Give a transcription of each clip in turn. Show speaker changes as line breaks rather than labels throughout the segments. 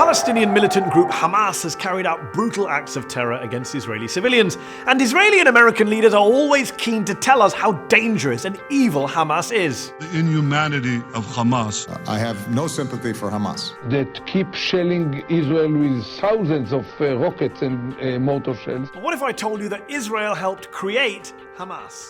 Palestinian militant group Hamas has carried out brutal acts of terror against Israeli civilians, and Israeli and American leaders are always keen to tell us how dangerous and evil Hamas is.
The inhumanity of Hamas.
I have no sympathy for Hamas.
That keep shelling Israel with thousands of rockets and mortar shells.
But what if I told you that Israel helped create Hamas?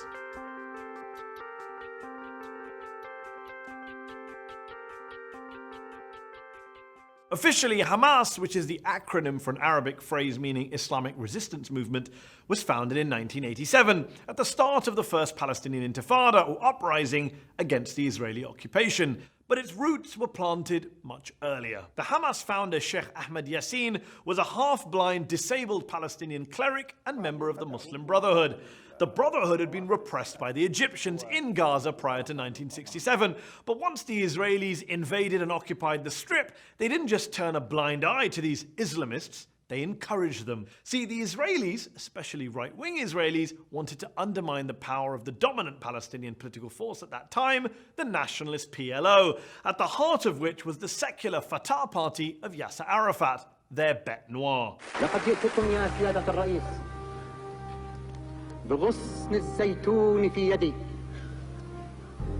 Officially, Hamas, which is the acronym for an Arabic phrase meaning Islamic resistance movement, was founded in 1987, at the start of the first Palestinian Intifada, or uprising, against the Israeli occupation. But its roots were planted much earlier. The Hamas founder Sheikh Ahmed Yassin was a half-blind, disabled Palestinian cleric and member of the Muslim Brotherhood. The Brotherhood had been repressed by the Egyptians in Gaza prior to 1967, but once the Israelis invaded and occupied the Strip, they didn't just turn a blind eye to these Islamists, they encouraged them. See, the Israelis, especially right-wing Israelis, wanted to undermine the power of the dominant Palestinian political force at that time, the nationalist PLO, at the heart of which was the secular Fatah party of Yasser Arafat, their bête noire.
بغصن الزيتون في يدي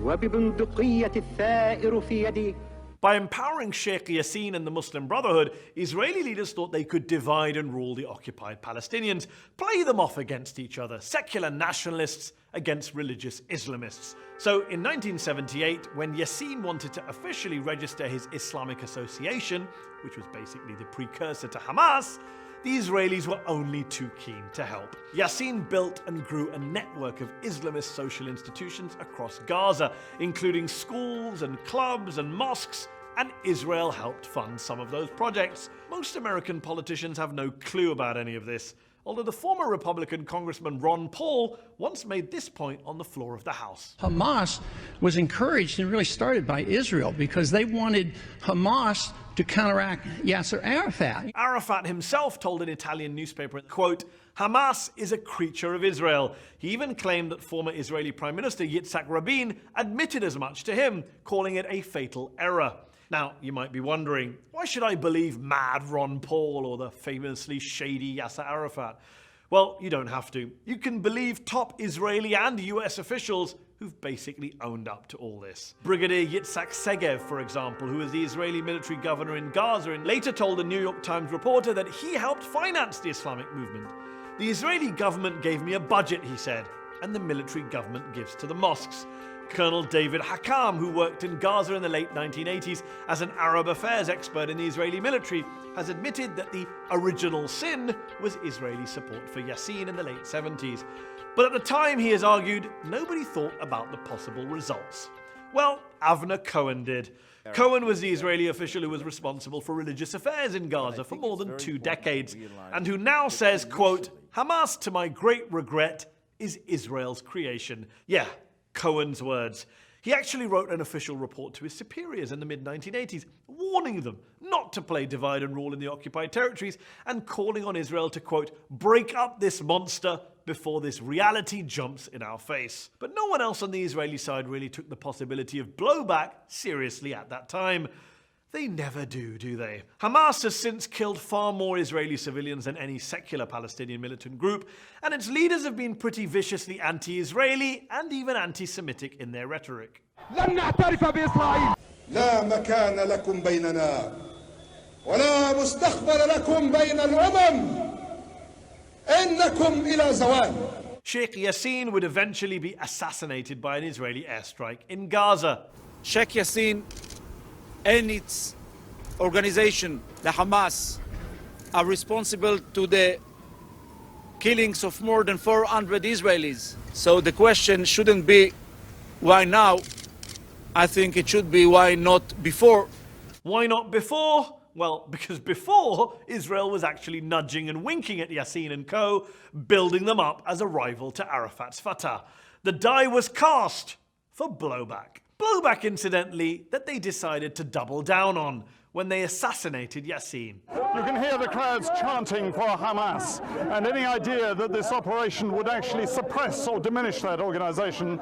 وببندقية الثائر في يدي.
By empowering Sheikh Yassin and the Muslim Brotherhood, Israeli leaders thought they could divide and rule the occupied Palestinians, play them off against each other, secular nationalists against religious Islamists. So in 1978, when Yassin wanted to officially register his Islamic Association, which was basically the precursor to Hamas, the Israelis were only too keen to help. Yassin built and grew a network of Islamist social institutions across Gaza, including schools and clubs and mosques, and Israel helped fund some of those projects. Most American politicians have no clue about any of this, although the former Republican Congressman Ron Paul once made this point on the floor of the House.
Hamas was encouraged and really started by Israel because they wanted Hamas to counteract Yasser Arafat.
Arafat himself told an Italian newspaper, quote, "Hamas is a creature of Israel." He even claimed that former Israeli Prime Minister Yitzhak Rabin admitted as much to him, calling it a fatal error. Now, you might be wondering, why should I believe mad Ron Paul or the famously shady Yasser Arafat? Well, you don't have to. You can believe top Israeli and US officials who've basically owned up to all this. Brigadier Yitzhak Segev, for example, who was the Israeli military governor in Gaza, and later told a New York Times reporter that he helped finance the Islamic movement. "The Israeli government gave me a budget," he said, "and the military government gives to the mosques." Colonel David Hakam, who worked in Gaza in the late 1980s as an Arab affairs expert in the Israeli military, has admitted that the original sin was Israeli support for Yassin in the late 70s. But at the time, he has argued, nobody thought about the possible results. Well, Avner Cohen did. Cohen was the Israeli official who was responsible for religious affairs in Gaza for more than 2 decades, and who now says, quote, "Hamas, to my great regret, is Israel's creation." Yeah, Cohen's words. He actually wrote an official report to his superiors in the mid-1980s, warning them not to play divide and rule in the occupied territories and calling on Israel to, quote, "break up this monster before this reality jumps in our face." But no one else on the Israeli side really took the possibility of blowback seriously at that time. They never do they? Hamas has since killed far more Israeli civilians than any secular Palestinian militant group, and its leaders have been pretty viciously anti-Israeli and even anti-Semitic in their rhetoric.
لن نعترف بإسرائيل.
لا مكان لكم بيننا ولا مستقبل لكم بين الأمم إنكم إلى زوال.
Sheikh Yassin would eventually be assassinated by an Israeli airstrike in Gaza.
Sheikh Yassin and its organization, the Hamas, are responsible to the killings of more than 400 Israelis. So the question shouldn't be why now. I think it should be why not before.
Why not before? Well, because before, Israel was actually nudging and winking at Yassin and co., building them up as a rival to Arafat's Fatah. The die was cast for blowback. Blowback, incidentally, that they decided to double down on. when they assassinated Yasin.
You can hear the crowds chanting for Hamas, and any idea that this operation would actually suppress or diminish that organization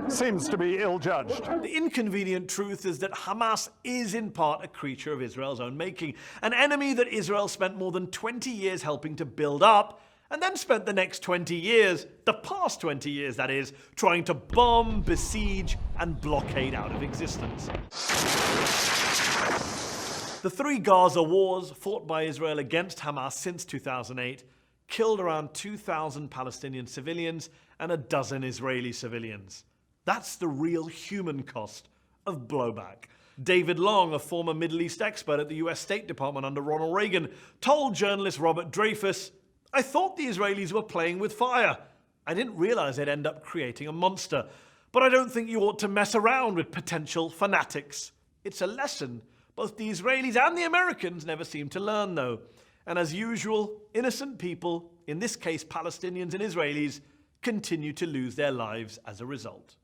seems to be ill-judged.
The inconvenient truth is that Hamas is in part a creature of Israel's own making, an enemy that Israel spent more than 20 years helping to build up, and then spent the next 20 years, the past 20 years that is, trying to bomb, besiege, and blockade out of existence. The 3 Gaza wars fought by Israel against Hamas since 2008 killed around 2,000 Palestinian civilians and a dozen Israeli civilians. That's the real human cost of blowback. David Long, a former Middle East expert at the US State Department under Ronald Reagan, told journalist Robert Dreyfus, "I thought the Israelis were playing with fire. I didn't realize they'd end up creating a monster. But I don't think you ought to mess around with potential fanatics. It's a lesson both the Israelis and the Americans never seem to learn, though. And as usual, innocent people, in this case Palestinians and Israelis, continue to lose their lives as a result."